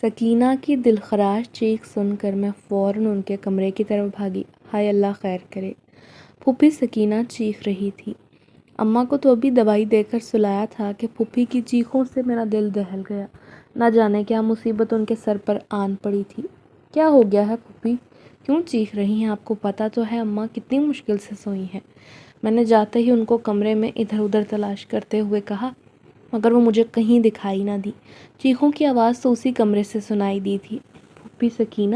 سکینہ کی دلخراش چیخ سن کر میں فوراً ان کے کمرے کی طرف بھاگی۔ ہائے اللہ خیر کرے، پھوپھی سکینہ چیخ رہی تھی۔ اماں کو تو ابھی دوائی دے کر سلایا تھا کہ پھوپھی کی چیخوں سے میرا دل دہل گیا۔ نہ جانے کیا مصیبت ان کے سر پر آن پڑی تھی۔ کیا ہو گیا ہے پھوپھی؟ کیوں چیخ رہی ہیں؟ آپ کو پتہ تو ہے اماں کتنی مشکل سے سوئی ہیں۔ میں نے جاتے ہی ان کو کمرے میں ادھر ادھر تلاش کرتے ہوئے کہا، مگر وہ مجھے کہیں دکھائی نہ دی۔ چیخوں کی آواز تو اسی کمرے سے سنائی دی تھی۔ پھوپھی سکینہ،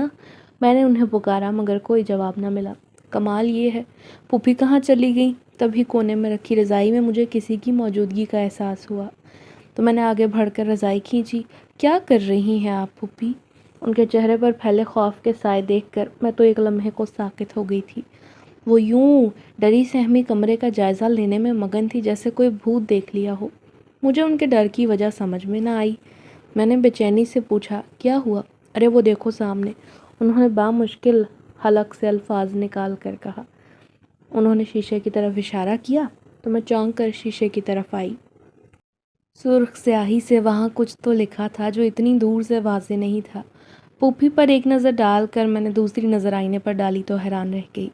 میں نے انہیں پکارا مگر کوئی جواب نہ ملا۔ کمال یہ ہے، پھوپھی کہاں چلی گئیں؟ تبھی کونے میں رکھی رضائی میں مجھے کسی کی موجودگی کا احساس ہوا تو میں نے آگے بڑھ کر رضائی کھینچی۔ کیا کر رہی ہیں آپ پھوپھی؟ ان کے چہرے پر پھیلے خوف کے سائے دیکھ کر میں تو ایک لمحے کو ساکت ہو گئی تھی۔ وہ یوں ڈری سہمی کمرے کا جائزہ لینے میں مگن تھی جیسے کوئی بھوت دیکھ لیا ہو۔ مجھے ان کے ڈر کی وجہ سمجھ میں نہ آئی۔ میں نے بے چینی سے پوچھا، کیا ہوا؟ ارے وہ دیکھو سامنے، انہوں نے بامشکل حلق سے الفاظ نکال کر کہا۔ انہوں نے شیشے کی طرف اشارہ کیا تو میں چونک کر شیشے کی طرف آئی۔ سرخ سیاہی سے وہاں کچھ تو لکھا تھا جو اتنی دور سے واضح نہیں تھا۔ پھوپھی پر ایک نظر ڈال کر میں نے دوسری نظر آئینے پر ڈالی تو حیران رہ گئی۔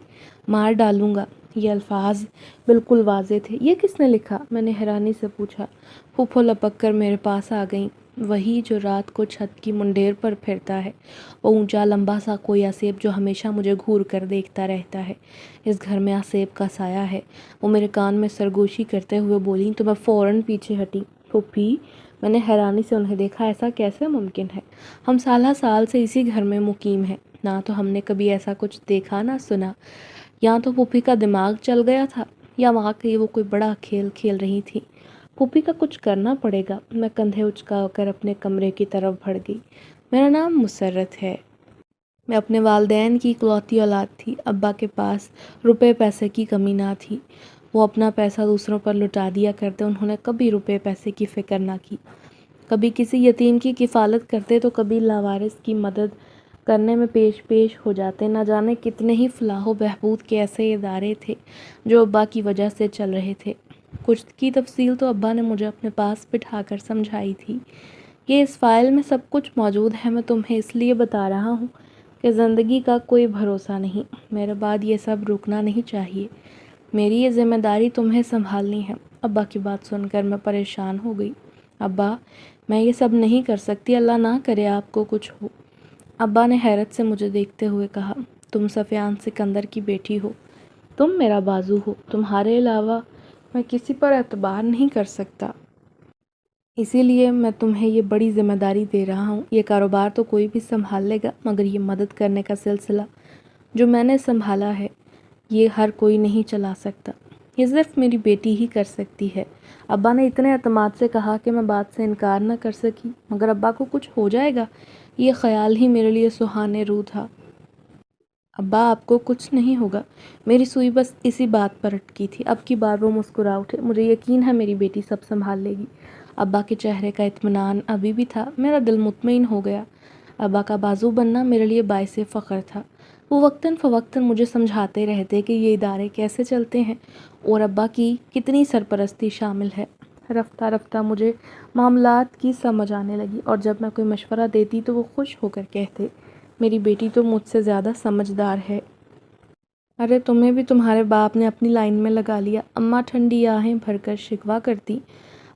مار ڈالوں گا، یہ الفاظ بالکل واضح تھے۔ یہ کس نے لکھا؟ میں نے حیرانی سے پوچھا۔ پھوپھو لپک کر میرے پاس آ گئیں۔ وہی جو رات کو چھت کی منڈیر پر پھرتا ہے، وہ اونچا لمبا سا کوئی آسیب جو ہمیشہ مجھے گھور کر دیکھتا رہتا ہے۔ اس گھر میں آسیب کا سایہ ہے، وہ میرے کان میں سرگوشی کرتے ہوئے بولیں تو میں فوراً پیچھے ہٹی۔ پھوپھی، میں نے حیرانی سے انہیں دیکھا، ایسا کیسے ممکن ہے؟ ہم سالہ سال سے اسی گھر میں مقیم ہیں، نہ تو ہم نے کبھی ایسا کچھ دیکھا نہ سنا۔ یا تو پھوپھی کا دماغ چل گیا تھا یا واقعی وہ کوئی بڑا کھیل کھیل رہی تھی۔ پھوپھی کا کچھ کرنا پڑے گا۔ میں کندھے اچکا کر اپنے کمرے کی طرف بڑھ گئی۔ میرا نام مسرت ہے۔ میں اپنے والدین کی اکلوتی اولاد تھی۔ ابا کے پاس روپے پیسے کی کمی نہ تھی۔ وہ اپنا پیسہ دوسروں پر لٹا دیا کرتے، انہوں نے کبھی روپے پیسے کی فکر نہ کی۔ کبھی کسی یتیم کی کفالت کرتے تو کبھی لاوارث کی مدد کرنے میں پیش ہو جاتے۔ نہ جانے کتنے ہی فلاح و بہبود کے ایسے ادارے تھے جو ابا کی وجہ سے چل رہے تھے۔ کچھ کی تفصیل تو ابا نے مجھے اپنے پاس بٹھا کر سمجھائی تھی۔ یہ اس فائل میں سب کچھ موجود ہے۔ میں تمہیں اس لیے بتا رہا ہوں کہ زندگی کا کوئی بھروسہ نہیں، میرے بعد یہ سب رکنا نہیں چاہیے۔ میری یہ ذمہ داری تمہیں سنبھالنی ہے۔ ابا کی بات سن کر میں پریشان ہو گئی۔ ابا، میں یہ سب نہیں کر سکتی، اللہ نہ کرے آپ کو کچھ ہو۔ ابا نے حیرت سے مجھے دیکھتے ہوئے کہا، تم سفیان سکندر کی بیٹی ہو، تم میرا بازو ہو، تمہارے علاوہ میں کسی پر اعتبار نہیں کر سکتا۔ اسی لیے میں تمہیں یہ بڑی ذمہ داری دے رہا ہوں۔ یہ کاروبار تو کوئی بھی سنبھال لے گا، مگر یہ مدد کرنے کا سلسلہ جو میں نے سنبھالا ہے، یہ ہر کوئی نہیں چلا سکتا۔ یہ صرف میری بیٹی ہی کر سکتی ہے۔ ابا نے اتنے اعتماد سے کہا کہ میں بات سے انکار نہ کر سکی۔ مگر ابا کو کچھ ہو جائے گا، یہ خیال ہی میرے لیے سہانے روح تھا۔ ابا، آپ کو کچھ نہیں ہوگا۔ میری سوئی بس اسی بات پر اٹکی تھی۔ اب کی بار وہ مسکرا اٹھے۔ مجھے یقین ہے میری بیٹی سب سنبھال لے گی۔ ابا کے چہرے کا اطمینان ابھی بھی تھا۔ میرا دل مطمئن ہو گیا۔ ابا کا بازو بننا میرے لیے باعث فخر تھا۔ وہ وقتاً فوقتاً مجھے سمجھاتے رہتے کہ یہ ادارے کیسے چلتے ہیں اور ابا کی کتنی سرپرستی شامل ہے۔ رفتہ رفتہ مجھے معاملات کی سمجھ آنے لگی، اور جب میں کوئی مشورہ دیتی تو وہ خوش ہو کر کہتے، میری بیٹی تو مجھ سے زیادہ سمجھدار ہے۔ ارے تمہیں بھی تمہارے باپ نے اپنی لائن میں لگا لیا، اماں ٹھنڈی آہیں بھر کر شکوہ کرتی۔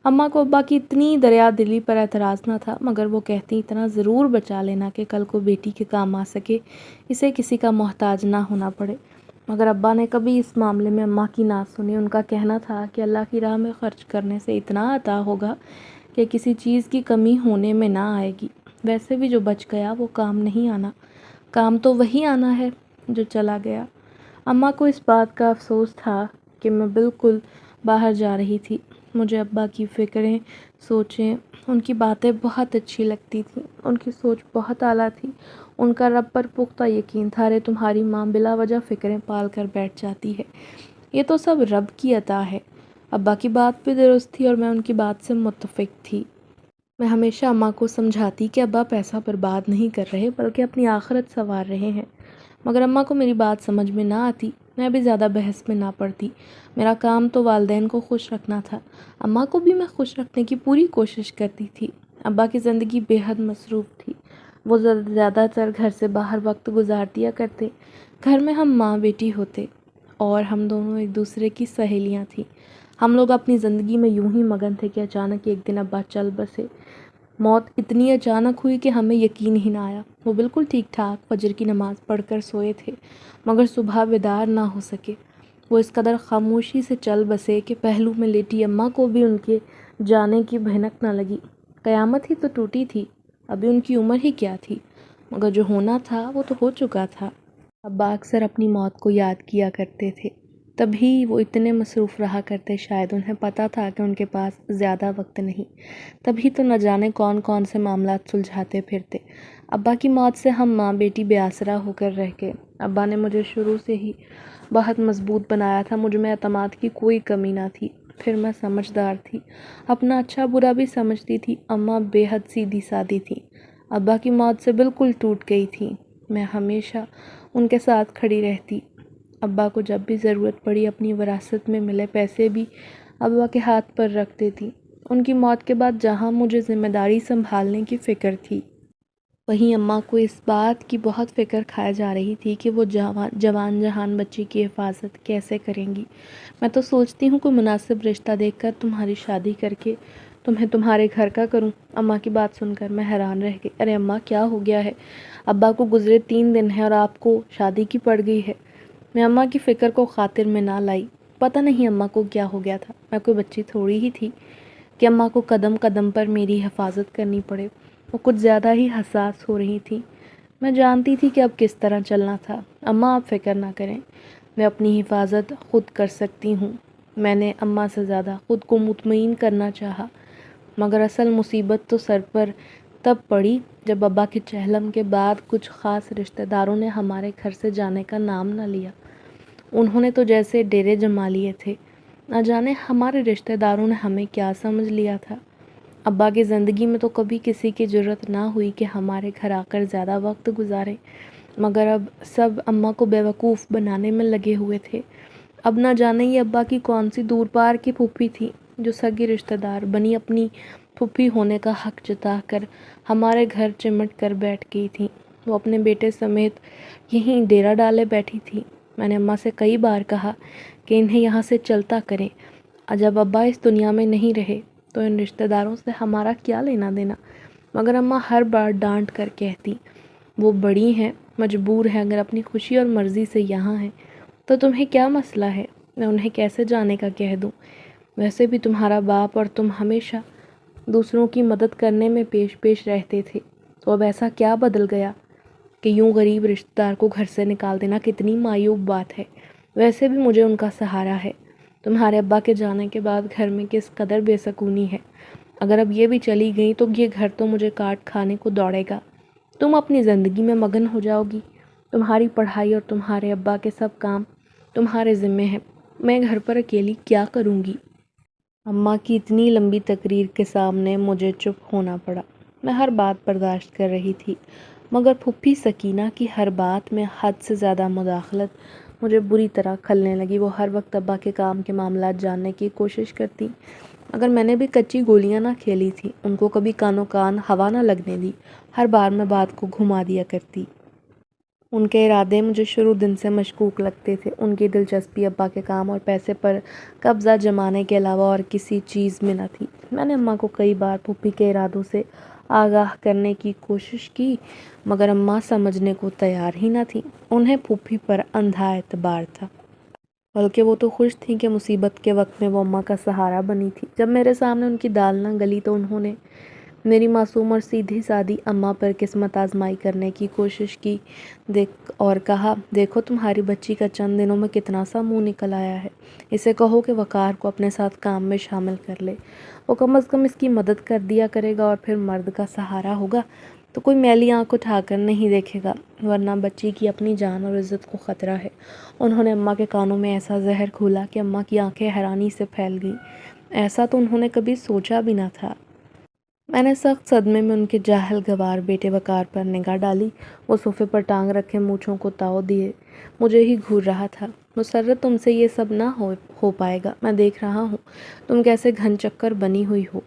اماں کو ابا کی اتنی دریا دلی پر اعتراض نہ تھا، مگر وہ کہتی اتنا ضرور بچا لینا کہ کل کو بیٹی کے کام آ سکے، اسے کسی کا محتاج نہ ہونا پڑے۔ مگر ابا نے کبھی اس معاملے میں اماں کی نہ سنی۔ ان کا کہنا تھا کہ اللہ کی راہ میں خرچ کرنے سے اتنا عطا ہوگا کہ کسی چیز کی کمی ہونے میں نہ آئے گی۔ ویسے بھی جو بچ گیا وہ کام نہیں آنا، کام تو وہی آنا ہے جو چلا گیا۔ اماں کو اس بات کا افسوس تھا کہ میں بالکل باہر جا رہی تھی۔ مجھے ابا کی فکریں، سوچیں، ان کی باتیں بہت اچھی لگتی تھیں۔ ان کی سوچ بہت اعلیٰ تھی۔ ان کا رب پر پختہ یقین تھا۔ ارے تمہاری ماں بلا وجہ فکریں پال کر بیٹھ جاتی ہے، یہ تو سب رب کی عطا ہے۔ ابا کی بات بھی درست تھی اور میں ان کی بات سے متفق تھی۔ میں ہمیشہ اماں کو سمجھاتی کہ ابا پیسہ برباد نہیں کر رہے بلکہ اپنی آخرت سنوار رہے ہیں، مگر اماں کو میری بات سمجھ میں نہ آتی۔ میں بھی زیادہ بحث میں نہ پڑتی۔ میرا کام تو والدین کو خوش رکھنا تھا، اماں کو بھی میں خوش رکھنے کی پوری کوشش کرتی تھی۔ ابا کی زندگی بے حد مصروف تھی۔ وہ زیادہ تر گھر سے باہر وقت گزار دیا کرتے۔ گھر میں ہم ماں بیٹی ہوتے اور ہم دونوں ایک دوسرے کی سہیلیاں تھیں۔ ہم لوگ اپنی زندگی میں یوں ہی مگن تھے کہ اچانک ایک دن ابا چل بسے۔ موت اتنی اچانک ہوئی کہ ہمیں یقین ہی نہ آیا۔ وہ بالکل ٹھیک ٹھاک فجر کی نماز پڑھ کر سوئے تھے، مگر صبح بیدار نہ ہو سکے۔ وہ اس قدر خاموشی سے چل بسے کہ پہلو میں لیٹی اماں کو بھی ان کے جانے کی بھنک نہ لگی۔ قیامت ہی تو ٹوٹی تھی، ابھی ان کی عمر ہی کیا تھی، مگر جو ہونا تھا وہ تو ہو چکا تھا۔ ابا اکثر اپنی موت کو یاد کیا کرتے تھے، تبھی وہ اتنے مصروف رہا کرتے، شاید انہیں پتہ تھا کہ ان کے پاس زیادہ وقت نہیں، تبھی تو نہ جانے کون کون سے معاملات سلجھاتے پھرتے۔ ابا کی موت سے ہم ماں بیٹی بے آسرا ہو کر رہ گئے۔ ابا نے مجھے شروع سے ہی بہت مضبوط بنایا تھا، مجھ میں اعتماد کی کوئی کمی نہ تھی۔ پھر میں سمجھدار تھی، اپنا اچھا برا بھی سمجھتی تھی۔ اماں بے حد سیدھی سادی تھی، ابا کی موت سے بالکل ٹوٹ گئی تھی۔ میں ہمیشہ ان کے ساتھ کھڑی رہتی، ابا کو جب بھی ضرورت پڑی اپنی وراثت میں ملے پیسے بھی ابا کے ہاتھ پر رکھ دیتی۔ ان کی موت کے بعد جہاں مجھے ذمہ داری سنبھالنے کی فکر تھی، وہیں اماں کو اس بات کی بہت فکر کھائے جا رہی تھی کہ وہ جوان جہان بچی کی حفاظت کیسے کریں گی۔ میں تو سوچتی ہوں کوئی مناسب رشتہ دیکھ کر تمہاری شادی کر کے تمہیں تمہارے گھر کا کروں۔ اماں کی بات سن کر میں حیران رہ گئی۔ ارے اماں، کیا ہو گیا ہے؟ ابا کو گزرے 3 دن ہیں اور آپ کو شادی کی پڑ گئی ہے۔ میں اماں کی فکر کو خاطر میں نہ لائی۔ پتہ نہیں اماں کو کیا ہو گیا تھا، میں کوئی بچی تھوڑی ہی تھی کہ اماں کو قدم قدم پر میری حفاظت کرنی پڑے۔ وہ کچھ زیادہ ہی حساس ہو رہی تھی، میں جانتی تھی کہ اب کس طرح چلنا تھا۔ اماں آپ فکر نہ کریں، میں اپنی حفاظت خود کر سکتی ہوں۔ میں نے اماں سے زیادہ خود کو مطمئن کرنا چاہا، مگر اصل مصیبت تو سر پر تب پڑی جب ابا کے چہلم کے بعد کچھ خاص رشتہ داروں نے ہمارے گھر سے جانے کا نام نہ لیا۔ انہوں نے تو جیسے ڈیرے جما لیے تھے، نہ جانے ہمارے رشتہ داروں نے ہمیں کیا سمجھ لیا تھا۔ ابا کی زندگی میں تو کبھی کسی کی جرأت نہ ہوئی کہ ہمارے گھر آ کر زیادہ وقت گزارے، مگر اب سب اماں کو بیوقوف بنانے میں لگے ہوئے تھے۔ اب نہ جانے یہ ابا کی کون سی دور پار کی پھوپھی تھی جو سگی رشتہ دار بنی اپنی پھوپھی ہونے کا حق جتا کر ہمارے گھر چمٹ کر بیٹھ گئی تھی۔ وہ اپنے بیٹے سمیت یہیں ڈیرا ڈالے بیٹھی تھی۔ میں نے اماں سے کئی بار کہا کہ انہیں یہاں سے چلتا کریں، جب ابا اس دنیا میں نہیں رہے تو ان رشتہ داروں سے ہمارا کیا لینا دینا، مگر اماں ہر بار ڈانٹ کر کہتی، وہ بڑی ہیں، مجبور ہیں، اگر اپنی خوشی اور مرضی سے یہاں ہیں تو تمہیں کیا مسئلہ ہے، میں انہیں کیسے جانے کا کہہ دوں؟ ویسے بھی تمہارا باپ اور تم ہمیشہ دوسروں کی مدد کرنے میں پیش رہتے تھے، تو اب ایسا کیا بدل گیا کہ یوں غریب رشتہ دار کو گھر سے نکال دینا کتنی معیوب بات ہے۔ ویسے بھی مجھے ان کا سہارا ہے۔ تمہارے ابا کے جانے کے بعد گھر میں کس قدر بے سکونی ہے، اگر اب یہ بھی چلی گئی تو یہ گھر تو مجھے کاٹ کھانے کو دوڑے گا۔ تم اپنی زندگی میں مگن ہو جاؤ گی، تمہاری پڑھائی اور تمہارے ابا کے سب کام تمہارے ذمے ہیں، میں گھر پر اکیلی کیا کروں گی؟ اماں کی اتنی لمبی تقریر کے سامنے مجھے چپ ہونا پڑا۔ میں ہر بات برداشت کر رہی تھی، مگر پھوپھی سکینہ کی ہر بات میں حد سے زیادہ مداخلت مجھے بری طرح کھلنے لگی۔ وہ ہر وقت ابا کے کام کے معاملات جاننے کی کوشش کرتی، مگر میں نے بھی کچی گولیاں نہ کھیلی تھی، ان کو کبھی کانوں کان ہوا نہ لگنے دی، ہر بار میں بات کو گھما دیا کرتی۔ ان کے ارادے مجھے شروع دن سے مشکوک لگتے تھے۔ ان کی دلچسپی ابا کے کام اور پیسے پر قبضہ جمانے کے علاوہ اور کسی چیز میں نہ تھی۔ میں نے اماں کو کئی بار پھوپھی کے ارادوں سے آگاہ کرنے کی کوشش کی، مگر اماں سمجھنے کو تیار ہی نہ تھیں۔ انہیں پھوپھی پر اندھا اعتبار تھا، بلکہ وہ تو خوش تھیں کہ مصیبت کے وقت میں وہ اماں کا سہارا بنی تھی۔ جب میرے سامنے ان کی دال نہ گلی تو انہوں نے میری معصوم اور سیدھی سادی اماں پر قسمت آزمائی کرنے کی کوشش کی اور کہا، دیکھو تمہاری بچی کا چند دنوں میں کتنا سا منہ نکل آیا ہے، اسے کہو کہ وقار کو اپنے ساتھ کام میں شامل کر لے، وہ کم از کم اس کی مدد کر دیا کرے گا، اور پھر مرد کا سہارا ہوگا تو کوئی میلی آنکھ اٹھا کر نہیں دیکھے گا، ورنہ بچی کی اپنی جان اور عزت کو خطرہ ہے۔ انہوں نے اماں کے کانوں میں ایسا زہر گھولا کہ اماں کی آنکھیں حیرانی سے پھیل گئیں۔ ایسا تو انہوں نے کبھی سوچا بھی نہ تھا۔ میں نے سخت صدمے میں ان کے جاہل گوار بیٹے وقار پر نگاہ ڈالی۔ وہ صوفے پر ٹانگ رکھے مونچھوں کو تاؤ دیے مجھے ہی گھور رہا تھا۔ مسرت، تم سے یہ سب نہ ہو پائے گا، میں دیکھ رہا ہوں تم کیسے گھن چکر بنی ہوئی ہو،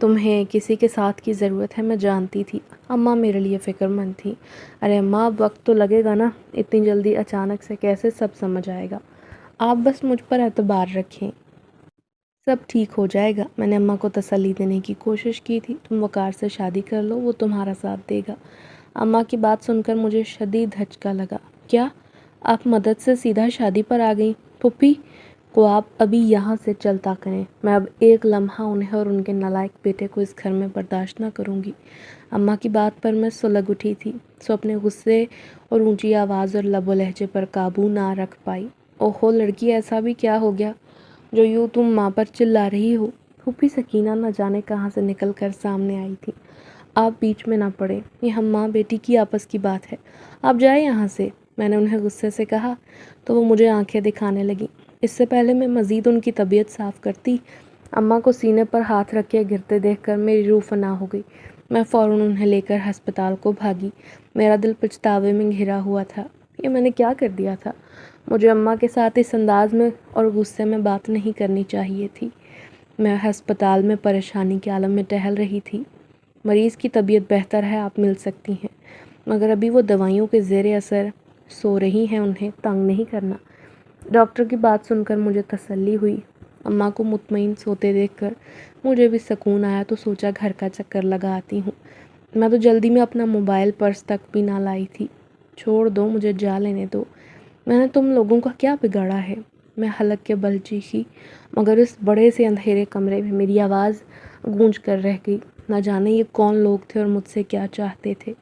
تمہیں کسی کے ساتھ کی ضرورت ہے، میں جانتی تھی۔ اماں میرے لیے فکر مند تھی۔ ارے اماں، اب وقت تو لگے گا نا، اتنی جلدی اچانک سے کیسے سب سمجھ آئے گا؟ آپ بس مجھ پر اعتبار رکھیں، سب ٹھیک ہو جائے گا۔ میں نے اماں کو تسلی دینے کی کوشش کی تھی۔ تم وقار سے شادی کر لو، وہ تمہارا ساتھ دے گا۔ اماں کی بات سن کر مجھے شدید دھچکا لگا۔ کیا آپ مدد سے سیدھا شادی پر آ گئیں؟ پھوپھی کو آپ ابھی یہاں سے چلتا کریں، میں اب ایک لمحہ انہیں اور ان کے نالائق بیٹے کو اس گھر میں برداشت نہ کروں گی۔ اماں کی بات پر میں سلگ اٹھی تھی، سو اپنے غصے اور اونچی آواز اور لب و لہجے پر قابو نہ رکھ پائی۔ اوہو لڑکی، ایسا بھی کیا ہو گیا جو یوں تم ماں پر چلا رہی ہو؟ پھوپھی سکینہ نہ جانے کہاں سے نکل کر سامنے آئی تھی۔ آپ بیچ میں نہ پڑیں، یہ ہم ماں بیٹی کی آپس کی بات ہے، آپ جائیں یہاں سے، میں نے انہیں غصے سے کہا تو وہ مجھے آنکھیں دکھانے لگیں۔ اس سے پہلے میں مزید ان کی طبیعت صاف کرتی، اماں کو سینے پر ہاتھ رکھ کے گرتے دیکھ کر میری روح فنا ہو گئی۔ میں فوراً انہیں لے کر ہسپتال کو بھاگی۔ میرا دل پچھتاوے میں گھرا ہوا تھا۔ یہ میں نے کیا کر دیا تھا؟ مجھے اماں کے ساتھ اس انداز میں اور غصے میں بات نہیں کرنی چاہیے تھی۔ میں ہسپتال میں پریشانی کے عالم میں ٹہل رہی تھی۔ مریض کی طبیعت بہتر ہے، آپ مل سکتی ہیں، مگر ابھی وہ دوائیوں کے زیر اثر سو رہی ہیں، انہیں تنگ نہیں کرنا۔ ڈاکٹر کی بات سن کر مجھے تسلی ہوئی۔ اماں کو مطمئن سوتے دیکھ کر مجھے بھی سکون آیا تو سوچا گھر کا چکر لگا آتی ہوں۔ میں تو جلدی میں اپنا موبائل پرس تک بھی نہ لائی تھی۔ چھوڑ دو، مجھے جا لینے دو، میں نے تم لوگوں کا کیا بگاڑا ہے؟ میں حلق کے بل چیخی، مگر اس بڑے سے اندھیرے کمرے میں میری آواز گونج کر رہ گئی۔ نہ جانے یہ کون لوگ تھے اور مجھ سے کیا چاہتے تھے،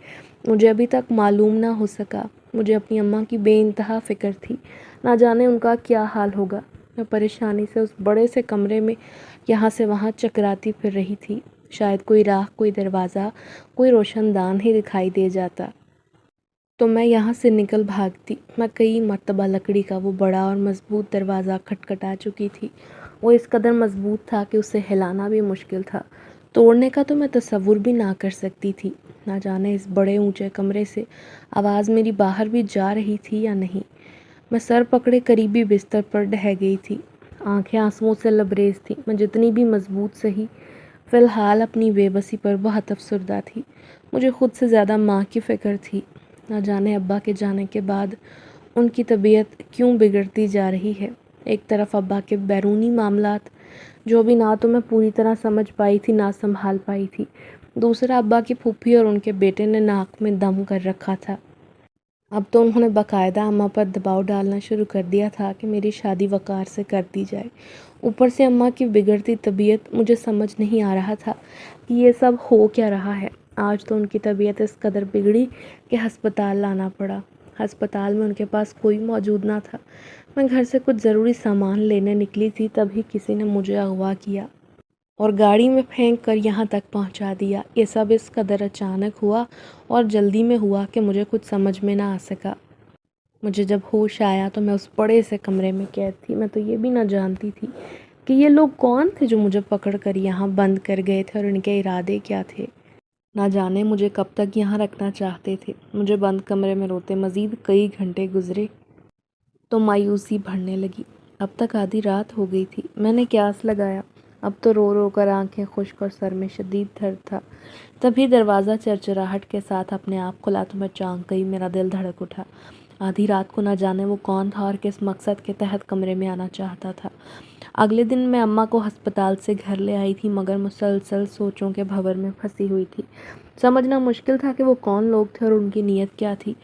مجھے ابھی تک معلوم نہ ہو سکا۔ مجھے اپنی اماں کی بے انتہا فکر تھی، نہ جانے ان کا کیا حال ہوگا۔ میں پریشانی سے اس بڑے سے کمرے میں یہاں سے وہاں چکراتی پھر رہی تھی۔ شاید کوئی راہ، کوئی دروازہ، کوئی روشن دان ہی دکھائی دے جاتا تو میں یہاں سے نکل بھاگتی۔ میں کئی مرتبہ لکڑی کا وہ بڑا اور مضبوط دروازہ کھٹکھٹا چکی تھی۔ وہ اس قدر مضبوط تھا کہ اسے ہلانا بھی مشکل تھا، توڑنے کا تو میں تصور بھی نہ کر سکتی تھی۔ نہ جانے اس بڑے اونچے کمرے سے آواز میری باہر بھی جا رہی تھی یا نہیں۔ میں سر پکڑے قریبی بستر پر ڈہ گئی تھی، آنکھیں آنسوؤں سے لبریز تھیں۔ میں جتنی بھی مضبوط سہی، فی الحال اپنی بے بسی پر بہت افسردہ تھی۔ مجھے خود سے زیادہ ماں کی فکر تھی۔ نہ جانے ابا کے جانے کے بعد ان کی طبیعت کیوں بگڑتی جا رہی ہے۔ ایک طرف ابا کے بیرونی معاملات جو بھی نہ تو میں پوری طرح سمجھ پائی تھی نہ سنبھال پائی تھی، دوسرا ابا کی پھوپھی اور ان کے بیٹے نے ناک میں دم کر رکھا تھا۔ اب تو انہوں نے باقاعدہ اماں پر دباؤ ڈالنا شروع کر دیا تھا کہ میری شادی وقار سے کر دی جائے۔ اوپر سے اماں کی بگڑتی طبیعت، مجھے سمجھ نہیں آ رہا تھا کہ یہ سب ہو کیا رہا ہے۔ آج تو ان کی طبیعت اس قدر بگڑی کہ ہسپتال لانا پڑا۔ ہسپتال میں ان کے پاس کوئی موجود نہ تھا۔ میں گھر سے کچھ ضروری سامان لینے نکلی تھی، تبھی کسی نے مجھے اغوا کیا اور گاڑی میں پھینک کر یہاں تک پہنچا دیا۔ یہ سب اس قدر اچانک ہوا اور جلدی میں ہوا کہ مجھے کچھ سمجھ میں نہ آ سکا۔ مجھے جب ہوش آیا تو میں اس بڑے سے کمرے میں قید تھی۔ میں تو یہ بھی نہ جانتی تھی کہ یہ لوگ کون تھے جو مجھے پکڑ کر یہاں بند کر گئے تھے اور ان کے ارادے کیا تھے۔ نہ جانے مجھے کب تک یہاں رکھنا چاہتے تھے۔ مجھے بند کمرے میں روتے مزید کئی گھنٹے گزرے تو مایوسی بڑھنے لگی۔ اب تک آدھی رات ہو گئی تھی۔ میں نے قیاس لگایا، اب تو رو رو کر آنکھیں خشک اور سر میں شدید درد تھا۔ تبھی دروازہ چرچراہٹ کے ساتھ اپنے آپ کھلا تو میں چونک گئی، میرا دل دھڑک اٹھا۔ آدھی رات کو نہ جانے وہ کون تھا اور کس مقصد کے تحت کمرے میں آنا چاہتا تھا۔ اگلے دن میں اماں کو ہسپتال سے گھر لے آئی تھی، مگر مسلسل سوچوں کے بھنور میں پھنسی ہوئی تھی۔ سمجھنا مشکل تھا کہ وہ کون لوگ تھے اور ان کی نیت کیا تھی۔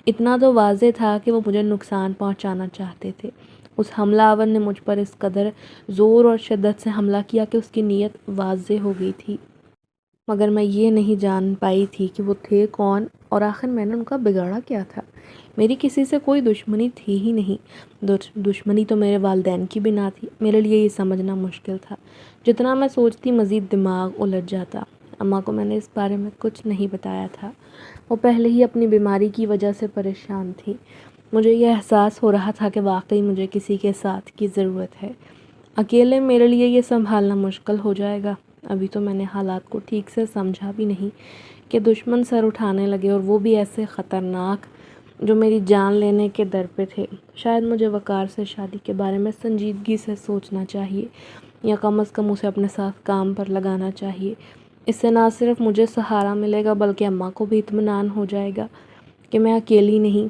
اتنا تو واضح تھا کہ وہ مجھے نقصان پہنچانا چاہتے تھے۔ اس حملہ آور نے مجھ پر اس قدر زور اور شدت سے حملہ کیا کہ اس کی نیت واضح ہو گئی تھی، مگر میں یہ نہیں جان پائی تھی کہ وہ تھے کون اور آخر میں نے ان کا بگاڑا کیا تھا۔ میری کسی سے کوئی دشمنی تھی ہی نہیں۔ دشمنی تو میرے والدین کی بھی نہ تھی۔ میرے لیے یہ سمجھنا مشکل تھا۔ جتنا میں سوچتی مزید دماغ الجھ جاتا۔ اماں کو میں نے اس بارے میں کچھ نہیں بتایا تھا، وہ پہلے ہی اپنی بیماری کی وجہ سے پریشان تھی۔ مجھے یہ احساس ہو رہا تھا کہ واقعی مجھے کسی کے ساتھ کی ضرورت ہے۔ اکیلے میرے لیے یہ سنبھالنا مشکل ہو جائے گا۔ ابھی تو میں نے حالات کو ٹھیک سے سمجھا بھی نہیں کہ دشمن سر اٹھانے لگے، اور وہ بھی ایسے خطرناک جو میری جان لینے کے در پہ تھے۔ شاید مجھے وقار سے شادی کے بارے میں سنجیدگی سے سوچنا چاہیے۔ یا کم از کم اسے اپنے ساتھ کام پر لگانا چاہیے۔ اس سے نہ صرف مجھے سہارا ملے گا بلکہ اماں کو بھی اطمینان ہو جائے گا کہ میں اکیلی نہیں۔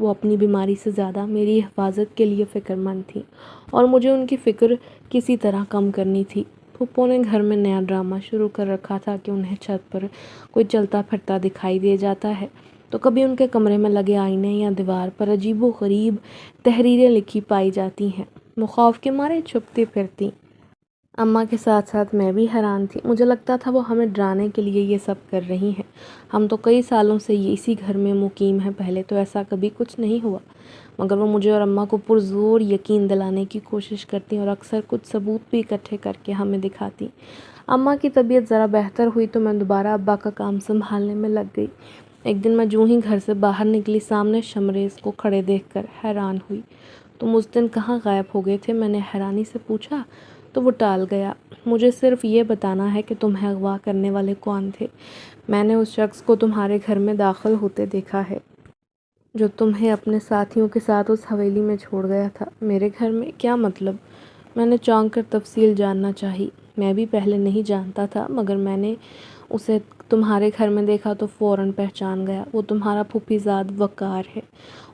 وہ اپنی بیماری سے زیادہ میری حفاظت کے لیے فکر مند تھیں اور مجھے ان کی فکر کسی طرح کم کرنی تھی۔ پھپھو نے گھر میں نیا ڈرامہ شروع کر رکھا تھا کہ انہیں چھت پر کوئی چلتا پھرتا دکھائی دے جاتا ہے تو کبھی ان کے کمرے میں لگے آئینے یا دیوار پر عجیب و غریب تحریریں لکھی پائی جاتی ہیں۔ وہ خوف کے مارے چھپتی پھرتی۔ اماں کے ساتھ ساتھ میں بھی حیران تھی۔ مجھے لگتا تھا وہ ہمیں ڈرانے کے لیے یہ سب کر رہی ہیں۔ ہم تو کئی سالوں سے اسی گھر میں مقیم ہیں، پہلے تو ایسا کبھی کچھ نہیں ہوا، مگر وہ مجھے اور اماں کو پرزور یقین دلانے کی کوشش کرتی اور اکثر کچھ ثبوت بھی اکٹھے کر کے ہمیں دکھاتی۔ اماں کی طبیعت ذرا بہتر ہوئی تو میں دوبارہ ابا کا کام سنبھالنے میں لگ گئی۔ ایک دن میں جوں ہی گھر سے باہر نکلی، سامنے شمریز کو کھڑے دیکھ کر حیران ہوئی۔ تم اس دن کہاں غائب ہو گئے تھے؟ میں نے حیرانی سے پوچھا تو وہ ٹال گیا۔ مجھے صرف یہ بتانا ہے کہ تمہیں اغوا کرنے والے کون تھے؟ میں نے اس شخص کو تمہارے گھر میں داخل ہوتے دیکھا ہے جو تمہیں اپنے ساتھیوں کے ساتھ اس حویلی میں چھوڑ گیا تھا۔ میرے گھر میں؟ کیا مطلب؟ میں نے چونک کر تفصیل جاننا چاہی۔ میں بھی پہلے نہیں جانتا تھا، مگر میں نے اسے تمہارے گھر میں دیکھا تو فوراً پہچان گیا۔ وہ تمہارا پھوپھی زاد وقار ہے۔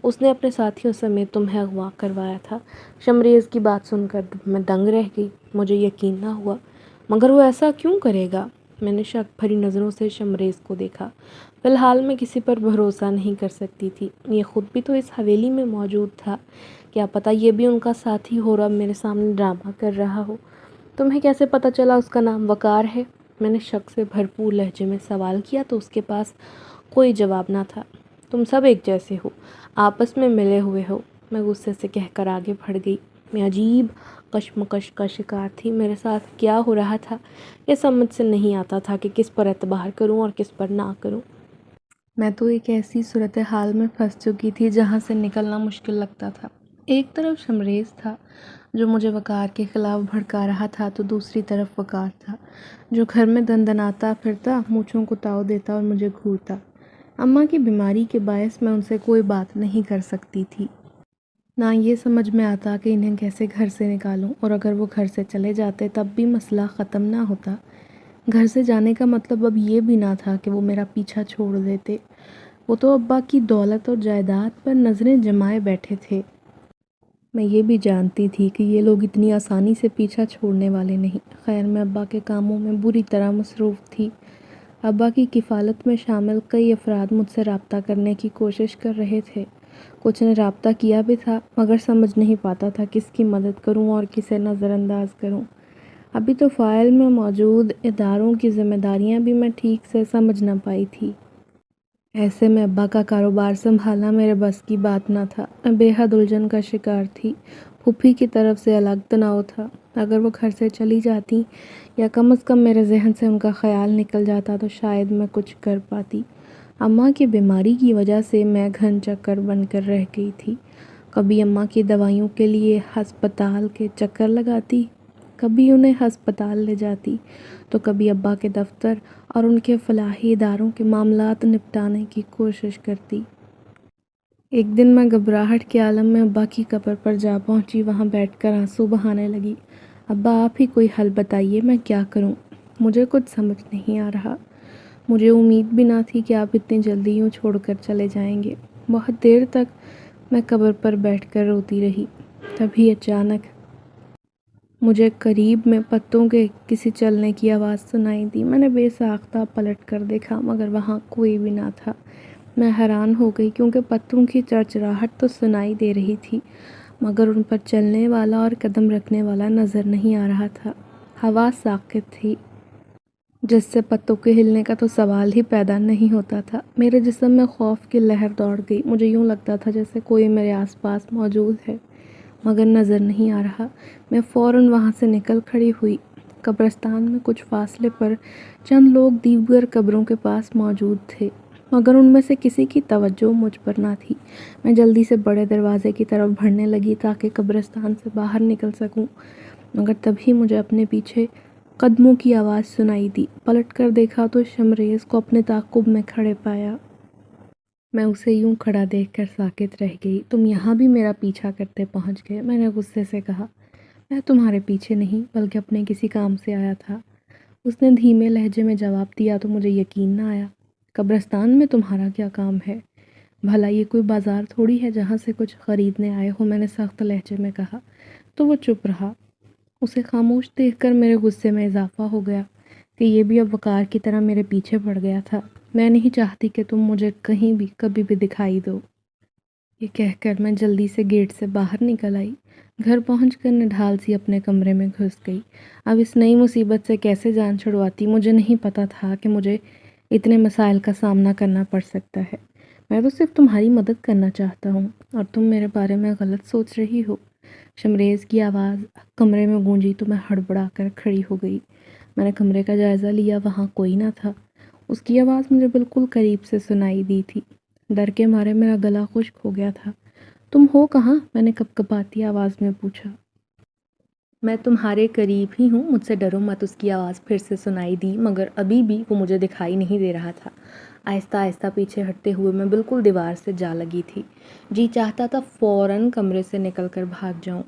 اس نے اپنے ساتھیوں سمیت تمہیں اغوا کروایا تھا۔ شمریز کی بات سن کر میں دنگ رہ گئی۔ مجھے یقین نہ ہوا۔ مگر وہ ایسا کیوں کرے گا؟ میں نے شک بھری نظروں سے شمریز کو دیکھا۔ فی الحال میں کسی پر بھروسہ نہیں کر سکتی تھی۔ یہ خود بھی تو اس حویلی میں موجود تھا، کیا پتہ یہ بھی ان کا ساتھی ہو اور اب میرے سامنے ڈرامہ کر رہا ہو۔ تمہیں کیسے پتہ چلا اس کا نام وقار ہے؟ میں نے شک سے بھرپور لہجے میں سوال کیا تو اس کے پاس کوئی جواب نہ تھا۔ تم سب ایک جیسے ہو، آپس میں ملے ہوئے ہو، میں غصے سے کہہ کر آگے بڑھ گئی۔ میں عجیب کشمکش کا شکار تھی۔ میرے ساتھ کیا ہو رہا تھا یہ سمجھ سے نہیں آتا تھا کہ کس پر اعتبار کروں اور کس پر نہ کروں۔ میں تو ایک ایسی صورتحال میں پھنس چکی تھی جہاں سے نکلنا مشکل لگتا تھا۔ ایک طرف شمریز تھا جو مجھے وقار کے خلاف بھڑکا رہا تھا تو دوسری طرف وقار تھا جو گھر میں دندناتا پھرتا، مونچھوں کو تاؤ دیتا اور مجھے گھورتا۔ اماں کی بیماری کے باعث میں ان سے کوئی بات نہیں کر سکتی تھی، نہ یہ سمجھ میں آتا کہ انہیں کیسے گھر سے نکالوں، اور اگر وہ گھر سے چلے جاتے تب بھی مسئلہ ختم نہ ہوتا۔ گھر سے جانے کا مطلب اب یہ بھی نہ تھا کہ وہ میرا پیچھا چھوڑ دیتے۔ وہ تو ابا کی دولت اور جائیداد پر نظریں جمائے بیٹھے تھے۔ میں یہ بھی جانتی تھی کہ یہ لوگ اتنی آسانی سے پیچھا چھوڑنے والے نہیں۔ خیر، میں ابا کے کاموں میں بری طرح مصروف تھی۔ ابا کی کفالت میں شامل کئی افراد مجھ سے رابطہ کرنے کی کوشش کر رہے تھے۔ کچھ نے رابطہ کیا بھی تھا، مگر سمجھ نہیں پاتا تھا کس کی مدد کروں اور کسے نظر انداز کروں۔ ابھی تو فائل میں موجود اداروں کی ذمہ داریاں بھی میں ٹھیک سے سمجھ نہ پائی تھی۔ ایسے میں ابا کا کاروبار سنبھالنا میرے بس کی بات نہ تھا۔ میں بے حد الجھن کا شکار تھی۔ پھوپھی کی طرف سے الگ تناؤ تھا۔ اگر وہ گھر سے چلی جاتی یا کم از کم میرے ذہن سے ان کا خیال نکل جاتا تو شاید میں کچھ کر پاتی۔ اماں کی بیماری کی وجہ سے میں گھن چکر بن کر رہ گئی تھی۔ کبھی اماں کی دوائیوں کے لیے ہسپتال کے چکر لگاتی، کبھی انہیں ہسپتال لے جاتی تو کبھی ابا کے دفتر اور ان کے فلاحی اداروں کے معاملات نپٹانے کی کوشش کرتی۔ ایک دن میں گھبراہٹ کے عالم میں ابا کی قبر پر جا پہنچی، وہاں بیٹھ کر آنسو بہانے لگی۔ ابا، آپ ہی کوئی حل بتائیے، میں کیا کروں؟ مجھے کچھ سمجھ نہیں آ رہا۔ مجھے امید بھی نہ تھی کہ آپ اتنی جلدی یوں چھوڑ کر چلے جائیں گے۔ بہت دیر تک میں قبر پر بیٹھ کر روتی رہی۔ تبھی اچانک مجھے قریب میں پتوں کے کسی چلنے کی آواز سنائی دی۔ میں نے بے ساختہ پلٹ کر دیکھا، مگر وہاں کوئی بھی نہ تھا۔ میں حیران ہو گئی کیونکہ پتوں کی چرچراہٹ تو سنائی دے رہی تھی، مگر ان پر چلنے والا اور قدم رکھنے والا نظر نہیں آ رہا تھا۔ ہوا ساکت تھی، جس سے پتوں کے ہلنے کا تو سوال ہی پیدا نہیں ہوتا تھا۔ میرے جسم میں خوف کی لہر دوڑ گئی۔ مجھے یوں لگتا تھا جیسے کوئی میرے آس پاس موجود ہے، مگر نظر نہیں آ رہا۔ میں فوراً وہاں سے نکل کھڑی ہوئی۔ قبرستان میں کچھ فاصلے پر چند لوگ دیگر قبروں کے پاس موجود تھے، مگر ان میں سے کسی کی توجہ مجھ پر نہ تھی۔ میں جلدی سے بڑے دروازے کی طرف بڑھنے لگی تاکہ قبرستان سے باہر نکل سکوں، مگر تبھی مجھے اپنے پیچھے قدموں کی آواز سنائی دی۔ پلٹ کر دیکھا تو شمریز کو اپنے تعاقب میں کھڑے پایا۔ میں اسے یوں کھڑا دیکھ کر ساکت رہ گئی۔ تم یہاں بھی میرا پیچھا کرتے پہنچ گئے، میں نے غصے سے کہا۔ میں تمہارے پیچھے نہیں بلکہ اپنے کسی کام سے آیا تھا۔ اس نے دھیمے لہجے میں جواب دیا تو مجھے یقین نہ آیا۔ قبرستان میں تمہارا کیا کام ہے؟ بھلا یہ کوئی بازار تھوڑی ہے جہاں سے کچھ خریدنے آئے ہو، میں نے سخت لہجے میں کہا۔ تو وہ چپ رہا۔ اسے خاموش دیکھ کر میرے غصے میں اضافہ ہو گیا کہ یہ بھی اب وقار کی طرح میرے پیچھے پڑ گیا تھا۔ میں نہیں چاہتی کہ تم مجھے کہیں بھی کبھی بھی دکھائی دو۔ یہ کہہ کر میں جلدی سے گیٹ سے باہر نکل آئی۔ گھر پہنچ کر نڈھال سی اپنے کمرے میں گھس گئی۔ اب اس نئی مصیبت سے کیسے جان چھڑواتی مجھے نہیں پتا تھا کہ مجھے اتنے مسائل کا سامنا کرنا پڑ سکتا ہے۔ میں تو صرف تمہاری مدد کرنا چاہتا ہوں اور تم میرے بارے میں غلط سوچ رہی ہو۔ شمریز کی آواز کمرے میں گونجی تو میں ہڑبڑا کر کھڑی ہو گئی۔ میں نے کمرے کا جائزہ لیا، وہاں کوئی نہ تھا۔ اس کی آواز مجھے بالکل قریب سے سنائی دی تھی۔ ڈر کے مارے میرا گلا خشک ہو گیا تھا۔ تم ہو کہاں؟ میں نے کپکپاتی آواز میں پوچھا۔ میں تمہارے قریب ہی ہوں، مجھ سے ڈرو مت، اس کی آواز پھر سے سنائی دی، مگر ابھی بھی وہ مجھے دکھائی نہیں دے رہا تھا۔ آہستہ آہستہ پیچھے ہٹتے ہوئے میں بالکل دیوار سے جا لگی تھی۔ جی چاہتا تھا فوراً کمرے سے نکل کر بھاگ جاؤں،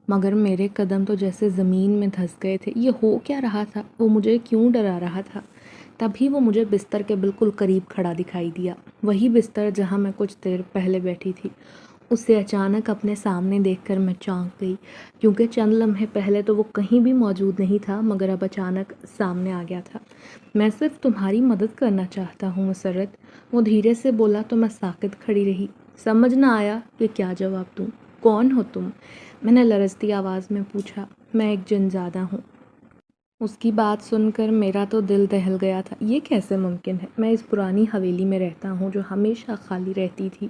مگر میرے قدم تو جیسے زمین میں دھس گئے تھے۔ یہ ہو کیا رہا تھا؟ وہ مجھے کیوں ڈرا رہا تھا؟ تبھی وہ مجھے بستر کے بالکل قریب کھڑا دکھائی دیا، وہی بستر جہاں میں کچھ دیر پہلے بیٹھی تھی۔ اسے اچانک اپنے سامنے دیکھ کر میں چونک گئی، کیونکہ چند لمحے پہلے تو وہ کہیں بھی موجود نہیں تھا، مگر اب اچانک سامنے آ گیا تھا۔ میں صرف تمہاری مدد کرنا چاہتا ہوں مسرت، وہ دھیرے سے بولا تو میں ساکت کھڑی رہی۔ سمجھ نہ آیا کہ کیا جواب دوں۔ کون ہو تم؟ میں نے لرزتی آواز میں پوچھا۔ میں ایک جنزادہ ہوں۔ اس کی بات سن کر میرا تو دل دہل گیا تھا۔ یہ کیسے ممکن ہے؟ میں اس پرانی حویلی میں رہتا ہوں جو ہمیشہ خالی رہتی تھی،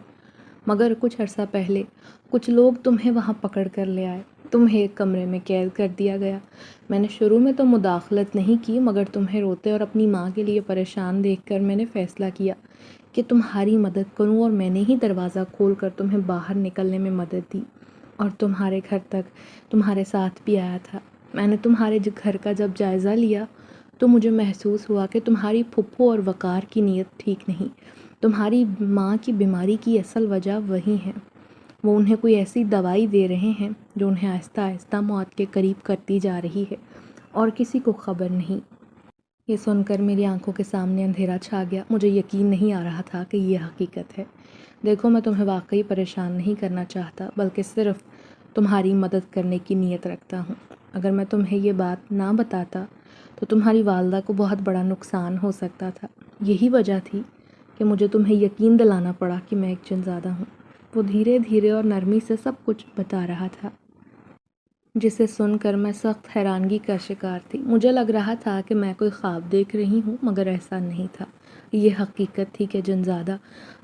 مگر کچھ عرصہ پہلے کچھ لوگ تمہیں وہاں پکڑ کر لے آئے، تمہیں ایک کمرے میں قید کر دیا گیا۔ میں نے شروع میں تو مداخلت نہیں کی، مگر تمہیں روتے اور اپنی ماں کے لیے پریشان دیکھ کر میں نے فیصلہ کیا کہ تمہاری مدد کروں، اور میں نے ہی دروازہ کھول کر تمہیں باہر نکلنے میں مدد دی اور تمہارے گھر تک تمہارے ساتھ بھی آیا تھا۔ میں نے تمہارے گھر کا جب جائزہ لیا تو مجھے محسوس ہوا کہ تمہاری پھپھو اور وقار کی نیت ٹھیک نہیں۔ تمہاری ماں کی بیماری کی اصل وجہ وہی ہے۔ وہ انہیں کوئی ایسی دوائی دے رہے ہیں جو انہیں آہستہ آہستہ موت کے قریب کرتی جا رہی ہے، اور کسی کو خبر نہیں۔ یہ سن کر میری آنکھوں کے سامنے اندھیرا چھا گیا۔ مجھے یقین نہیں آ رہا تھا کہ یہ حقیقت ہے۔ دیکھو، میں تمہیں واقعی پریشان نہیں کرنا چاہتا، بلکہ صرف تمہاری مدد کرنے کی نیت رکھتا ہوں۔ اگر میں تمہیں یہ بات نہ بتاتا تو تمہاری والدہ کو بہت بڑا نقصان ہو سکتا تھا۔ یہی وجہ تھی کہ مجھے تمہیں یقین دلانا پڑا کہ میں ایک جنزادہ ہوں۔ وہ دھیرے دھیرے اور نرمی سے سب کچھ بتا رہا تھا، جسے سن کر میں سخت حیرانگی کا شکار تھی۔ مجھے لگ رہا تھا کہ میں کوئی خواب دیکھ رہی ہوں، مگر ایسا نہیں تھا۔ یہ حقیقت تھی کہ جنزادہ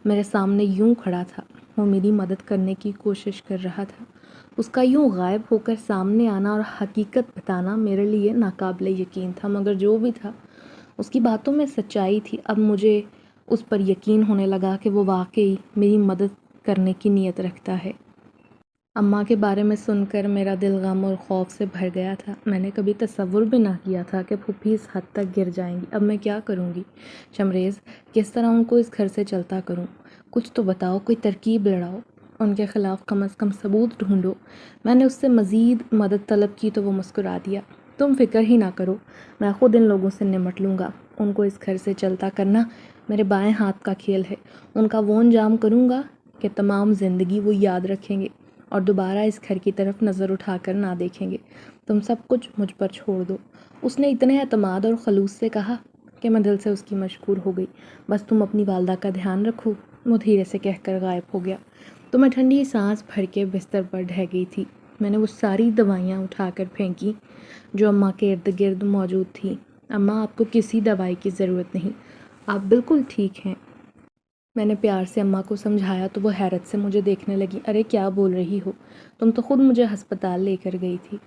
میرے سامنے یوں کھڑا تھا۔ وہ میری مدد کرنے کی کوشش کر رہا تھا۔ اس کا یوں غائب ہو کر سامنے آنا اور حقیقت بتانا میرے لیے ناقابل یقین تھا، مگر جو بھی تھا اس کی باتوں میں سچائی تھی۔ اب مجھے اس پر یقین ہونے لگا کہ وہ واقعی میری مدد کرنے کی نیت رکھتا ہے۔ اماں کے بارے میں سن کر میرا دل غم اور خوف سے بھر گیا تھا۔ میں نے کبھی تصور بھی نہ کیا تھا کہ پھوپھی اس حد تک گر جائیں گی۔ اب میں کیا کروں گی؟ شمریز، کس طرح ان کو اس گھر سے چلتا کروں؟ کچھ تو بتاؤ، کوئی ترکیب لڑاؤ، ان کے خلاف کم از کم ثبوت ڈھونڈو۔ میں نے اس سے مزید مدد طلب کی تو وہ مسکرا دیا۔ تم فکر ہی نہ کرو، میں خود ان لوگوں سے نمٹ لوں گا۔ ان کو اس گھر سے چلتا کرنا میرے بائیں ہاتھ کا کھیل ہے۔ ان کا وہ انجام کروں گا کہ تمام زندگی وہ یاد رکھیں گے اور دوبارہ اس گھر کی طرف نظر اٹھا کر نہ دیکھیں گے۔ تم سب کچھ مجھ پر چھوڑ دو۔ اس نے اتنے اعتماد اور خلوص سے کہا کہ میں دل سے اس کی مشکور ہو گئی۔ بس تم اپنی والدہ کا دھیان رکھو، وہ دھیرے سے کہہ کر غائب ہو گیا۔ تو میں ٹھنڈی سانس بھر کے بستر پر ڈھہ گئی تھی۔ میں نے وہ ساری دوائیاں اٹھا کر پھینکی جو اماں کے ارد گرد موجود تھیں۔ اماں، آپ کو کسی دوائی کی ضرورت نہیں، آپ بالکل ٹھیک ہیں۔ میں نے پیار سے اماں کو سمجھایا تو وہ حیرت سے مجھے دیکھنے لگی۔ ارے کیا بول رہی ہو؟ تم تو خود مجھے ہسپتال لے کر گئی تھی۔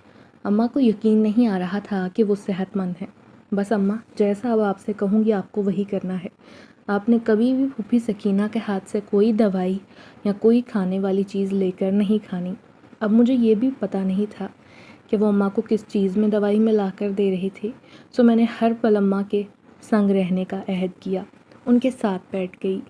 اماں کو یقین نہیں آ رہا تھا کہ وہ صحت مند ہیں۔ بس اماں، جیسا اب آپ سے کہوں گی آپ کو وہی کرنا ہے۔ آپ نے کبھی بھی پھوپھی سکینہ کے ہاتھ سے کوئی دوائی یا کوئی کھانے والی چیز لے کر نہیں کھانی۔ اب مجھے یہ بھی پتہ نہیں تھا کہ وہ اماں کو کس چیز میں دوائی ملا کر دے رہی تھی، سو میں نے ہر پل اماں کے سنگ رہنے کا عہد کیا، ان کے ساتھ بیٹھ گئی۔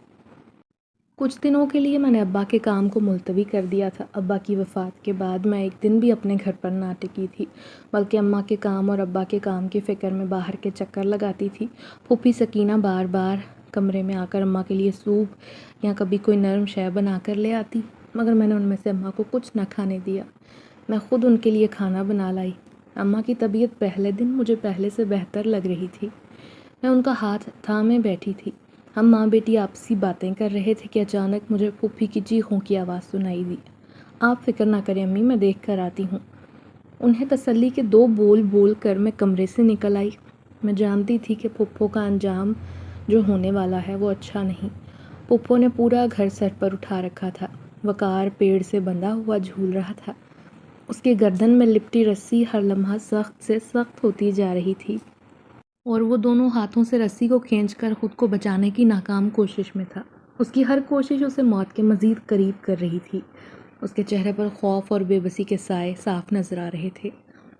کچھ دنوں کے لیے میں نے ابا کے کام کو ملتوی کر دیا تھا۔ ابا کی وفات کے بعد میں ایک دن بھی اپنے گھر پر نہ ٹکی تھی، بلکہ اماں کے کام اور ابا کے کام کی فکر میں باہر کے چکر لگاتی تھی۔ پھوپھی سکینہ بار بار کمرے میں آ کر اماں کے لیے سوپ یا کبھی کوئی نرم شے بنا کر لے آتی، مگر میں نے ان میں سے اماں کو کچھ نہ کھانے دیا۔ میں خود ان کے لیے کھانا بنا لائی۔ اماں کی طبیعت پہلے دن مجھے پہلے سے بہتر لگ رہی تھی۔ میں ان کا ہاتھ تھامے بیٹھی تھی۔ ہم ماں بیٹی آپسی باتیں کر رہے تھے کہ اچانک مجھے پھوپھی کی چیخوں کی آواز سنائی دی۔ آپ فکر نہ کریں امی، میں دیکھ کر آتی ہوں۔ انہیں تسلی کے دو بول بول کر میں کمرے سے نکل آئی۔ میں جانتی تھی کہ پھپھو کا انجام جو ہونے والا ہے وہ اچھا نہیں۔ پھپھو نے پورا گھر سر پر اٹھا رکھا تھا۔ وقار پیڑ سے بندھا ہوا جھول رہا تھا۔ اس کی گردن میں لپٹی رسی ہر لمحہ سخت سے سخت ہوتی جا رہی تھی، اور وہ دونوں ہاتھوں سے رسی کو کھینچ کر خود کو بچانے کی ناکام کوشش میں تھا۔ اس کی ہر کوشش اسے موت کے مزید قریب کر رہی تھی۔ اس کے چہرے پر خوف اور بے بسی کے سائے صاف نظر آ رہے تھے۔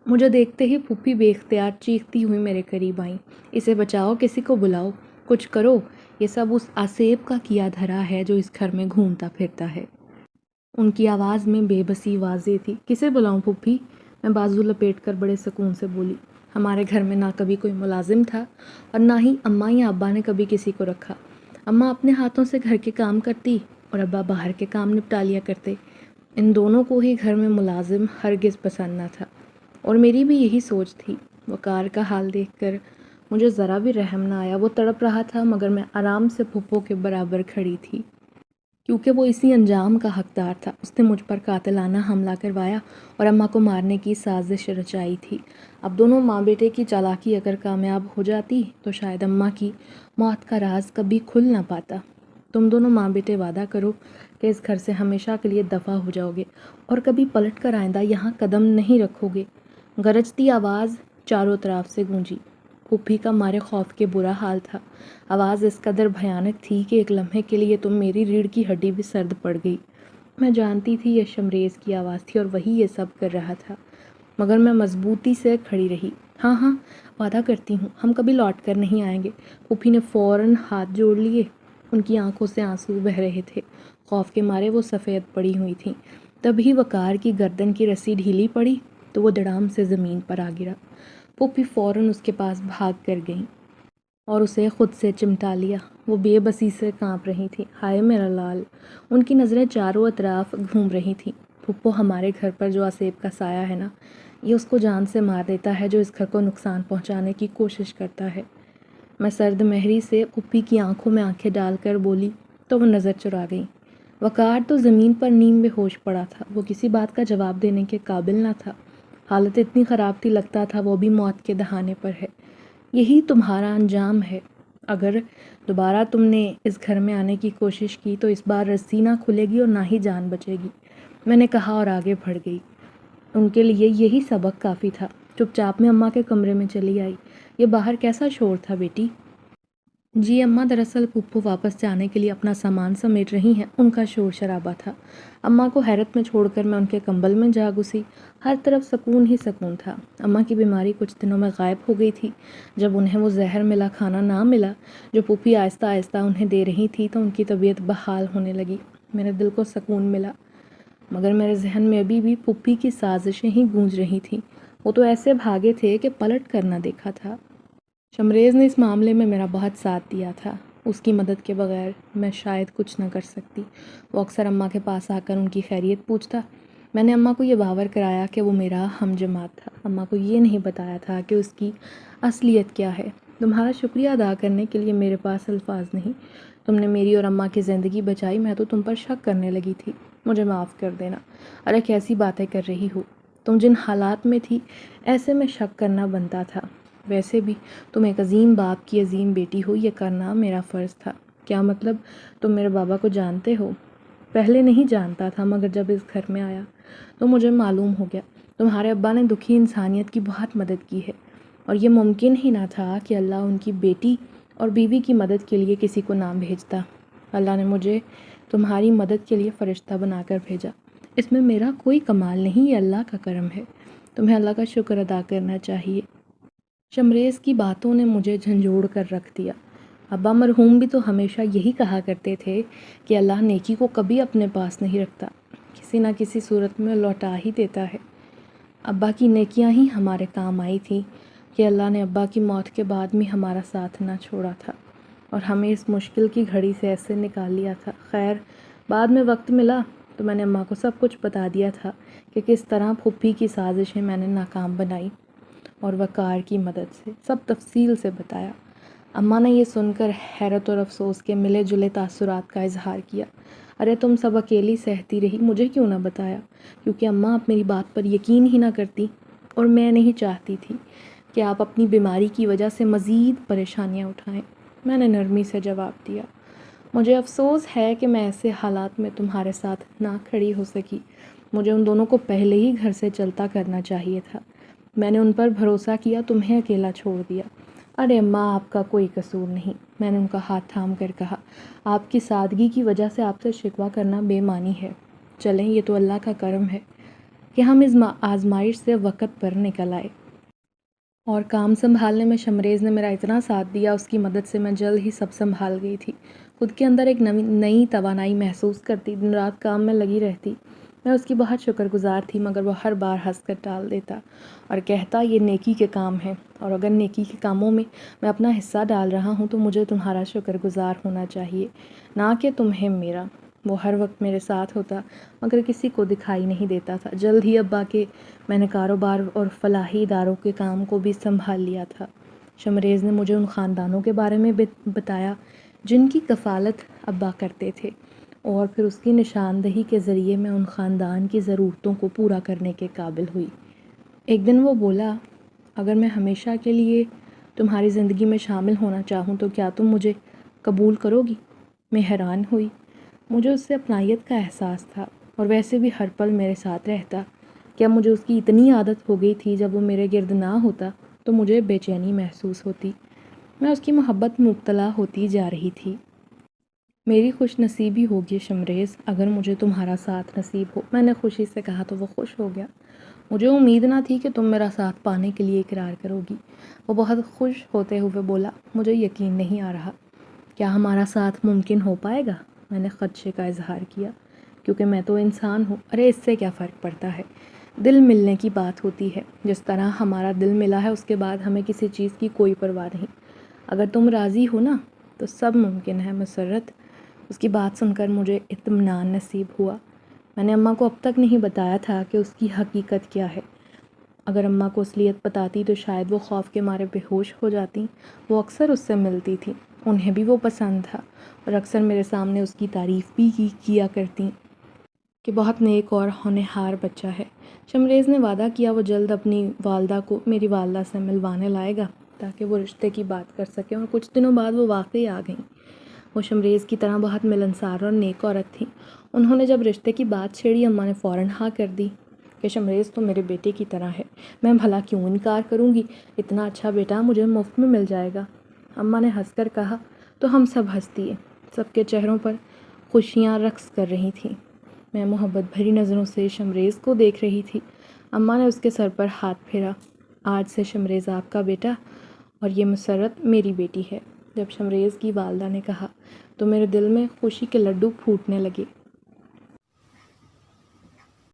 مجھے دیکھتے ہی پھوپھی بے اختیار چیختی ہوئی میرے قریب آئیں۔ اسے بچاؤ، کسی کو بلاؤ، کچھ کرو، یہ سب اس آسیب کا کیا دھرا ہے جو اس گھر میں گھومتا پھرتا ہے۔ ان کی آواز میں بے بسی واضح تھی۔ کسے بلاؤں پھوپھی؟ میں بازو لپیٹ کر بڑے سکون سے بولی۔ ہمارے گھر میں نہ کبھی کوئی ملازم تھا اور نہ ہی اماں یا ابا نے کبھی کسی کو رکھا۔ اماں اپنے ہاتھوں سے گھر کے کام کرتی اور ابا باہر کے کام نپٹا لیا کرتے۔ ان دونوں کو ہی گھر میں ملازم ہرگز پسند نہ تھا، اور میری بھی یہی سوچ تھی۔ وقار کا حال دیکھ کر مجھے ذرا بھی رحم نہ آیا۔ وہ تڑپ رہا تھا، مگر میں آرام سے پھپھو کے برابر کھڑی تھی، کیونکہ وہ اسی انجام کا حقدار تھا۔ اس نے مجھ پر قاتلانہ حملہ کروایا اور اماں کو مارنے کی سازش رچائی تھی۔ اب دونوں ماں بیٹے کی چالاکی اگر کامیاب ہو جاتی تو شاید اماں کی موت کا راز کبھی کھل نہ پاتا۔ تم دونوں ماں بیٹے وعدہ کرو کہ اس گھر سے ہمیشہ کے لیے دفع ہو جاؤ گے اور کبھی پلٹ کر آئندہ یہاں قدم نہیں رکھو گے۔ گرجتی آواز چاروں طرف سے گونجی۔ پھوپھی کا مارے خوف کے برا حال تھا۔ آواز اس قدر بھیانک تھی کہ ایک لمحے کے لیے تو میری ریڑھ کی ہڈی بھی سرد پڑ گئی۔ میں جانتی تھی یہ شمریز کی آواز تھی اور وہی یہ سب کر رہا تھا، مگر میں مضبوطی سے کھڑی رہی۔ ہاں ہاں، وعدہ کرتی ہوں، ہم کبھی لوٹ کر نہیں آئیں گے۔ پھوپھی نے فوراً ہاتھ جوڑ لیے۔ ان کی آنکھوں سے آنسو بہہ رہے تھے۔ خوف کے مارے وہ سفید پڑی ہوئی تھیں۔ تبھی وقار کی گردن کی رسی ڈھیلی پڑی تو وہ دڑام سے زمین پر آ گرا۔ پھوپھی فوراً اس کے پاس بھاگ کر گئیں اور اسے خود سے چمٹا لیا۔ وہ بے بسی سے کانپ رہی تھی۔ ہائے میرا لال! ان کی نظریں چاروں اطراف گھوم رہی تھیں۔ پھپھو ہمارے گھر پر جو آسیب کا سایہ ہے نا، یہ اس کو جان سے مار دیتا ہے جو اس گھر کو نقصان پہنچانے کی کوشش کرتا ہے۔ میں سرد مہری سے پھوپھی کی آنکھوں میں آنکھیں ڈال کر بولی تو وہ نظر چرا گئیں۔ وقار تو زمین پر نیم بے ہوش پڑا تھا۔ وہ کسی بات کا جواب دینے کے قابل نہ تھا۔ حالت اتنی خراب تھی، لگتا تھا وہ بھی موت کے دہانے پر ہے۔ یہی تمہارا انجام ہے۔ اگر دوبارہ تم نے اس گھر میں آنے کی کوشش کی تو اس بار رسی نہ کھلے گی اور نہ ہی جان بچے گی، میں نے کہا اور آگے بڑھ گئی۔ ان کے لیے یہی سبق کافی تھا۔ چپ چاپ میں اماں کے کمرے میں چلی آئی۔ یہ باہر کیسا شور تھا بیٹی؟ جی اماں، دراصل پھپھو واپس جانے کے لیے اپنا سامان سمیٹ رہی ہیں، ان کا شور شرابہ تھا۔ اماں کو حیرت میں چھوڑ کر میں ان کے کمبل میں جا گھسی۔ ہر طرف سکون ہی سکون تھا۔ اماں کی بیماری کچھ دنوں میں غائب ہو گئی تھی۔ جب انہیں وہ زہر ملا کھانا نہ ملا جو پھوپھی آہستہ آہستہ انہیں دے رہی تھی تو ان کی طبیعت بحال ہونے لگی۔ میرے دل کو سکون ملا، مگر میرے ذہن میں ابھی بھی پھوپھی کی سازشیں ہی گونج رہی تھیں۔ وہ تو ایسے بھاگے تھے کہ پلٹ کر نہ دیکھا تھا۔ شمریز نے اس معاملے میں میرا بہت ساتھ دیا تھا۔ اس کی مدد کے بغیر میں شاید کچھ نہ کر سکتی۔ وہ اکثر اماں کے پاس آ کر ان کی خیریت پوچھتا۔ میں نے اماں کو یہ باور کرایا کہ وہ میرا ہم جماعت تھا۔ اماں کو یہ نہیں بتایا تھا کہ اس کی اصلیت کیا ہے۔ تمہارا شکریہ ادا کرنے کے لیے میرے پاس الفاظ نہیں۔ تم نے میری اور اماں کی زندگی بچائی، میں تو تم پر شک کرنے لگی تھی۔ مجھے معاف کر دینا۔ ارے کیسی باتیں کر رہی ہو؟ تم جن حالات میں تھی ایسے میں شک کرنا بنتا تھا۔ ویسے بھی تم ایک عظیم باپ کی عظیم بیٹی ہو، یہ کرنا میرا فرض تھا۔ کیا مطلب؟ تم میرے بابا کو جانتے ہو؟ پہلے نہیں جانتا تھا، مگر جب اس گھر میں آیا تو مجھے معلوم ہو گیا۔ تمہارے ابا نے دکھی انسانیت کی بہت مدد کی ہے، اور یہ ممکن ہی نہ تھا کہ اللہ ان کی بیٹی اور بیوی کی مدد کے لیے کسی کو نہ بھیجتا۔ اللہ نے مجھے تمہاری مدد کے لیے فرشتہ بنا کر بھیجا۔ اس میں میرا کوئی کمال نہیں، یہ اللہ کا کرم ہے۔ تمہیں اللہ کا شکر ادا کرنا چاہیے۔ شمریز کی باتوں نے مجھے جھنجھوڑ کر رکھ دیا۔ ابا مرحوم بھی تو ہمیشہ یہی کہا کرتے تھے کہ اللہ نیکی کو کبھی اپنے پاس نہیں رکھتا، کسی نہ کسی صورت میں لوٹا ہی دیتا ہے۔ ابا کی نیکیاں ہی ہمارے کام آئی تھیں کہ اللہ نے ابا کی موت کے بعد بھی ہمارا ساتھ نہ چھوڑا تھا اور ہمیں اس مشکل کی گھڑی سے ایسے نکال لیا تھا۔ خیر، بعد میں وقت ملا تو میں نے اماں کو سب کچھ بتا دیا تھا کہ کس طرح پھوپھی کی سازشیں میں نے ناکام بنائی اور وقار کی مدد سے سب تفصیل سے بتایا۔ اماں نے یہ سن کر حیرت اور افسوس کے ملے جلے تاثرات کا اظہار کیا۔ ارے تم سب اکیلی سہتی رہی، مجھے کیوں نہ بتایا؟ کیونکہ اماں آپ میری بات پر یقین ہی نہ کرتی اور میں نہیں چاہتی تھی کہ آپ اپنی بیماری کی وجہ سے مزید پریشانیاں اٹھائیں۔ میں نے نرمی سے جواب دیا، مجھے افسوس ہے کہ میں ایسے حالات میں تمہارے ساتھ نہ کھڑی ہو سکی۔ مجھے ان دونوں کو پہلے ہی گھر سے چلتا کرنا چاہیے تھا۔ میں نے ان پر بھروسہ کیا، تمہیں اکیلا چھوڑ دیا۔ ارے اماں، آپ کا کوئی قصور نہیں، میں نے ان کا ہاتھ تھام کر کہا۔ آپ کی سادگی کی وجہ سے آپ سے شکوہ کرنا بے معنی ہے۔ چلیں، یہ تو اللہ کا کرم ہے کہ ہم اس آزمائش سے وقت پر نکل آئے۔ اور کام سنبھالنے میں شمریز نے میرا اتنا ساتھ دیا، اس کی مدد سے میں جلد ہی سب سنبھال گئی تھی۔ خود کے اندر ایک نئی توانائی محسوس کرتی، دن رات کام میں لگی رہتی۔ میں اس کی بہت شکر گزار تھی، مگر وہ ہر بار ہنس کر ٹال دیتا اور کہتا یہ نیکی کے کام ہیں، اور اگر نیکی کے کاموں میں میں اپنا حصہ ڈال رہا ہوں تو مجھے تمہارا شکر گزار ہونا چاہیے، نہ کہ تمہیں میرا۔ وہ ہر وقت میرے ساتھ ہوتا مگر کسی کو دکھائی نہیں دیتا تھا۔ جلد ہی ابا کے میں نے کاروبار اور فلاحی اداروں کے کام کو بھی سنبھال لیا تھا۔ شمریز نے مجھے ان خاندانوں کے بارے میں بتایا جن کی کفالت ابا کرتے تھے، اور پھر اس کی نشاندہی کے ذریعے میں ان خاندان کی ضرورتوں کو پورا کرنے کے قابل ہوئی۔ ایک دن وہ بولا، اگر میں ہمیشہ کے لیے تمہاری زندگی میں شامل ہونا چاہوں تو کیا تم مجھے قبول کرو گی؟ میں حیران ہوئی، مجھے اس سے اپنائیت کا احساس تھا اور ویسے بھی ہر پل میرے ساتھ رہتا۔ کیا مجھے اس کی اتنی عادت ہو گئی تھی جب وہ میرے گرد نہ ہوتا تو مجھے بے چینی محسوس ہوتی۔ میں اس کی محبت میں مبتلا ہوتی جا رہی تھی۔ میری خوش نصیبی ہوگی شمریز اگر مجھے تمہارا ساتھ نصیب ہو، میں نے خوشی سے کہا تو وہ خوش ہو گیا۔ مجھے امید نہ تھی کہ تم میرا ساتھ پانے کے لیے اقرار کرو گی۔ وہ بہت خوش ہوتے ہوئے بولا، مجھے یقین نہیں آ رہا، کیا ہمارا ساتھ ممکن ہو پائے گا؟ میں نے خدشے کا اظہار کیا، کیونکہ میں تو انسان ہوں۔ ارے اس سے کیا فرق پڑتا ہے، دل ملنے کی بات ہوتی ہے، جس طرح ہمارا دل ملا ہے اس کے بعد ہمیں کسی چیز کی کوئی پرواہ نہیں۔ اگر تم راضی ہو نا تو سب ممکن ہے مسرت۔ اس کی بات سن کر مجھے اطمینان نصیب ہوا۔ میں نے اماں کو اب تک نہیں بتایا تھا کہ اس کی حقیقت کیا ہے۔ اگر اماں کو اصلیت بتاتی تو شاید وہ خوف کے مارے بے ہوش ہو جاتی۔ وہ اکثر اس سے ملتی تھی، انہیں بھی وہ پسند تھا اور اکثر میرے سامنے اس کی تعریف بھی کیا کرتی کہ بہت نیک اور ہونہار بچہ ہے۔ شمریز نے وعدہ کیا وہ جلد اپنی والدہ کو میری والدہ سے ملوانے لائے گا تاکہ وہ رشتے کی بات کر سکیں، اور کچھ دنوں بعد وہ واقعی آ گئیں۔ وہ شمریز کی طرح بہت ملنسار اور نیک عورت تھیں۔ انہوں نے جب رشتے کی بات چھیڑی، اماں نے فوراً ہاں کر دی کہ شمریز تو میرے بیٹے کی طرح ہے، میں بھلا کیوں انکار کروں گی، اتنا اچھا بیٹا مجھے مفت میں مل جائے گا۔ اماں نے ہنس کر کہا تو ہم سب ہنس دیے۔ سب کے چہروں پر خوشیاں رقص کر رہی تھیں۔ میں محبت بھری نظروں سے شمریز کو دیکھ رہی تھی۔ اماں نے اس کے سر پر ہاتھ پھیرا، آج سے شمریز آپ کا بیٹا اور یہ مسرت میری بیٹی ہے۔ جب شمریز کی والدہ نے کہا تو میرے دل میں خوشی کے لڈو پھوٹنے لگے۔